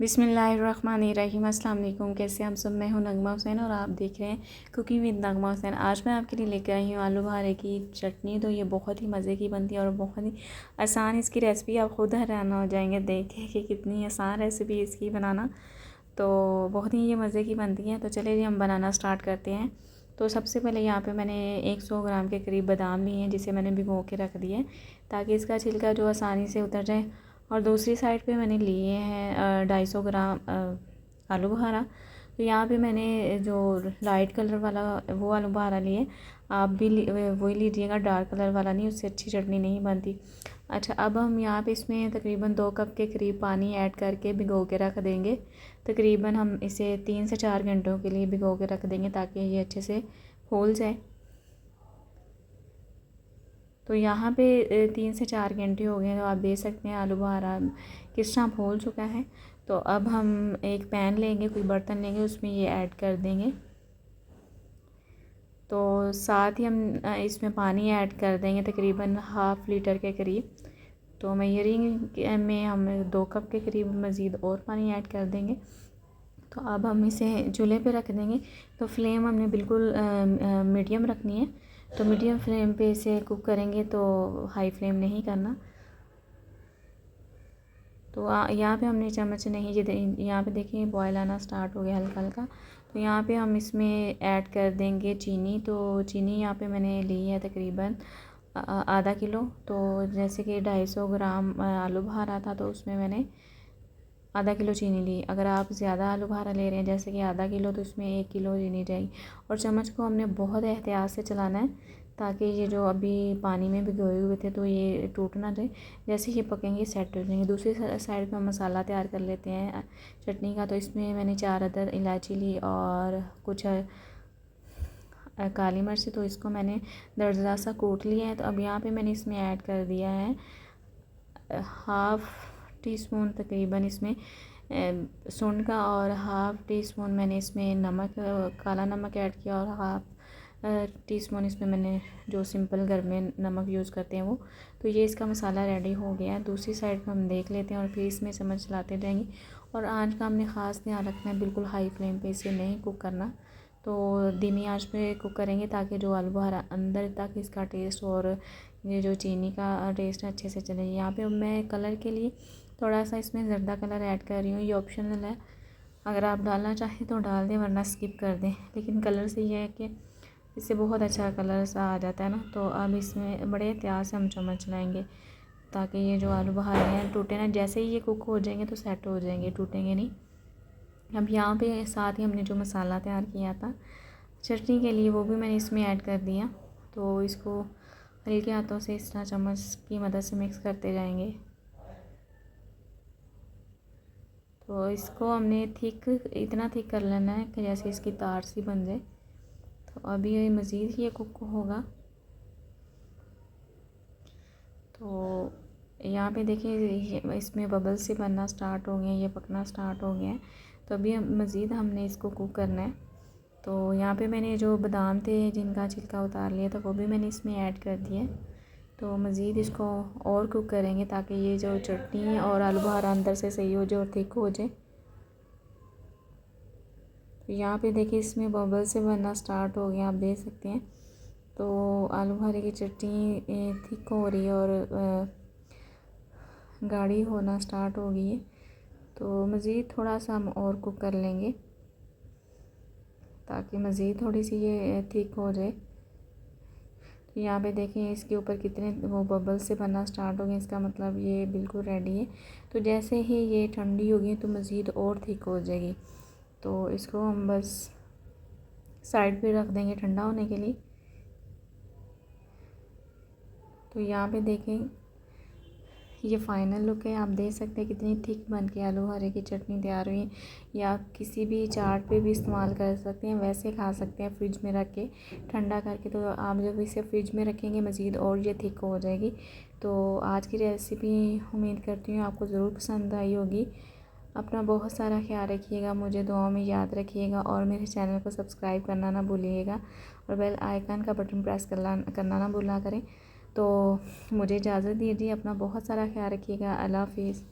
बिस्मिल्लाहिर्रहमानिर्रहीम। अस्सलाम वालेकुम। कैसे आप सब? मैं हूं नगमा हुसैन और आप देख रहे हैं कुकिंग विद नगमा हुसैन। आज मैं आपके लिए लेकर आई हूं आलू बहारे की चटनी। तो ये बहुत ही मज़े की बनती है और बहुत ही आसान इसकी रेसिपी। आप खुद हैरान हो जाएंगे देख के कि कितनी आसान रेसिपी इसकी बनाना। तो बहुत ही ये मज़े की बनती है। तो चलिए हम बनाना स्टार्ट करते हैं। तो सबसे पहले यहाँ पे मैंने 100 ग्राम के करीब बादाम लिए हैं, जिसे मैंने भिगो के रख दिए ताकि इसका छिलका जो आसानी से उतर जाए। और दूसरी साइड पे मैंने लिए हैं 250 ग्राम आलू बुखारा। तो यहाँ पे मैंने जो लाइट कलर वाला वो आलू बुखारा लिए। आप भी वही लीजिएगा, डार्क कलर वाला नहीं, उससे अच्छी चटनी नहीं बनती। अच्छा, अब हम यहाँ पे इसमें तकरीबन 2 कप के करीब पानी ऐड करके भिगो के रख देंगे। तकरीबन हम इसे 3 से 4 घंटों के लिए भिगो के रख देंगे ताकि ये अच्छे से फूल जाए। तो यहाँ पे 3 से 4 घंटे हो गए हैं। तो आप देख सकते हैं आलू बुखारा किस तरह फूल चुका है। तो अब हम एक पैन लेंगे, कोई बर्तन लेंगे, उसमें ये ऐड कर देंगे। तो साथ ही हम इसमें पानी ऐड कर देंगे तकरीबन ½ लीटर के करीब। तो मेजरिंग में हम 2 कप के करीब मज़ीद और पानी ऐड कर देंगे। तो अब हम इसे चूल्हे पे रख देंगे। तो फ्लेम हमने बिल्कुल मीडियम रखनी है। तो मीडियम फ्लेम पे इसे कुक करेंगे, तो हाई फ्लेम नहीं करना। तो यहाँ पे हमने चम्मच नहीं, ये यहाँ पे देखिए बॉयल आना स्टार्ट हो गया हल्का हल्का। तो यहाँ पे हम इसमें ऐड कर देंगे चीनी। तो चीनी यहाँ पे मैंने ली है तकरीबन आधा किलो। तो जैसे कि 250 ग्राम आलू बुखारा था, तो उसमें मैंने आधा किलो चीनी ली। अगर आप ज़्यादा आलू बुखारा ले रहे हैं जैसे कि आधा किलो, तो इसमें 1 किलो चीनी जाएगी। और चम्मच को हमने बहुत एहतियात से चलाना है ताकि ये जो अभी पानी में भिगोए हुए थे तो ये टूट ना जाए। जैसे ये पकेंगे सेट हो जाएंगे। दूसरी साइड पे हम मसाला तैयार कर लेते हैं चटनी का। तो इसमें मैंने 4 अदद इलायची ली और कुछ काली मिर्च। तो इसको मैंने दरदरा सा कूट लिया है। तो अब यहाँ पे मैंने इसमें ऐड कर दिया है ½ टीस्पून तकरीबन इसमें सूंड का, और ½ टीस्पून मैंने इसमें नमक, काला नमक ऐड किया, और ½ टीस्पून इसमें मैंने जो सिंपल घर में नमक यूज़ करते हैं वो। तो ये इसका मसाला रेडी हो गया है। दूसरी साइड पर हम देख लेते हैं और फिर इसमें चम्मच चलाते जाएंगे। और आँच का हमने ख़ास ध्यान रखना है, बिल्कुल हाई फ्लेम पे इसे नहीं कुक करना। तो धीमी आंच पे कुक करेंगे ताकि जो आलू बुखारा अंदर तक इसका टेस्ट और ये जो चीनी का टेस्ट अच्छे से चले। यहाँ पे मैं कलर के लिए थोड़ा सा इसमें ज़र्दा कलर ऐड कर रही हूँ। ये ऑप्शनल है, अगर आप डालना चाहें तो डाल दें, वरना स्किप कर दें। लेकिन कलर से ये है कि इससे बहुत अच्छा कलर सा आ जाता है ना। तो अब इसमें बड़े एहतियात से हम चम्मच चलाएँगे ताकि ये जो आलू बुखारे हैं टूटे ना। जैसे ही ये कुक हो जाएंगे तो सेट हो जाएंगे, टूटेंगे नहीं। अब यहाँ पे साथ ही हमने जो मसाला तैयार किया था चटनी के लिए, वो भी मैंने इसमें ऐड कर दिया। तो इसको हल्के हाथों से इस तरह चम्मच की मदद से मिक्स करते जाएंगे। तो इसको हमने इतना थिक कर लेना है कि जैसे इसकी तार सी बन जाए। तो अभी ये मज़ीद ये कुक होगा। तो यहाँ पे देखिए इसमें बबल्स से बनना स्टार्ट हो गए हैं, ये पकना स्टार्ट हो गया है। तो अभी मज़ीद हमने इसको कुक करना है। तो यहाँ पे मैंने जो बादाम थे जिनका छिलका उतार लिया था वो भी मैंने इसमें ऐड कर दिया। तो मज़ीद इसको और कुक करेंगे ताकि ये जो चटनी और आलू बुखारा अंदर से सही हो जाए और थिक हो जाए। तो यहाँ पे देखिए इसमें बबल से बनना स्टार्ट हो गया, आप देख सकते हैं। तो आलू बुखारे की चटनी थिक हो रही है और गाढ़ी होना स्टार्ट हो गई है। तो मज़ीद थोड़ा सा हम और कुक कर लेंगे ताकि मज़ीद थोड़ी सी ये थिक हो जाए। तो यहाँ पे देखें इसके ऊपर कितने वो बबल्स से बनना स्टार्ट हो गए, इसका मतलब ये बिल्कुल रेडी है। तो जैसे ही ये ठंडी होगी तो मज़ीद और थिक हो जाएगी। तो इसको हम बस साइड पे रख देंगे ठंडा होने के लिए। तो यहाँ पे देखें ये फ़ाइनल लुक है। आप देख सकते हैं कितनी थिक बन के आलू बुखारे की चटनी तैयार हुई है। या आप किसी भी चाट पे भी इस्तेमाल कर सकते हैं, वैसे खा सकते हैं फ्रिज में रख के ठंडा करके। तो आप जब इसे फ्रिज में रखेंगे मज़ीद और ये थिक हो जाएगी। तो आज की रेसिपी उम्मीद करती हूँ आपको ज़रूर पसंद आई होगी। अपना बहुत सारा ख्याल रखिएगा, मुझे दुआओं में याद रखिएगा, और मेरे चैनल को सब्सक्राइब करना ना भूलिएगा, और बेल आइकन का बटन प्रेस करना ना भूला करें। तो मुझे इजाज़त दीजिए, अपना बहुत सारा ख्याल रखिएगा। अल्लाह हाफ़िज़।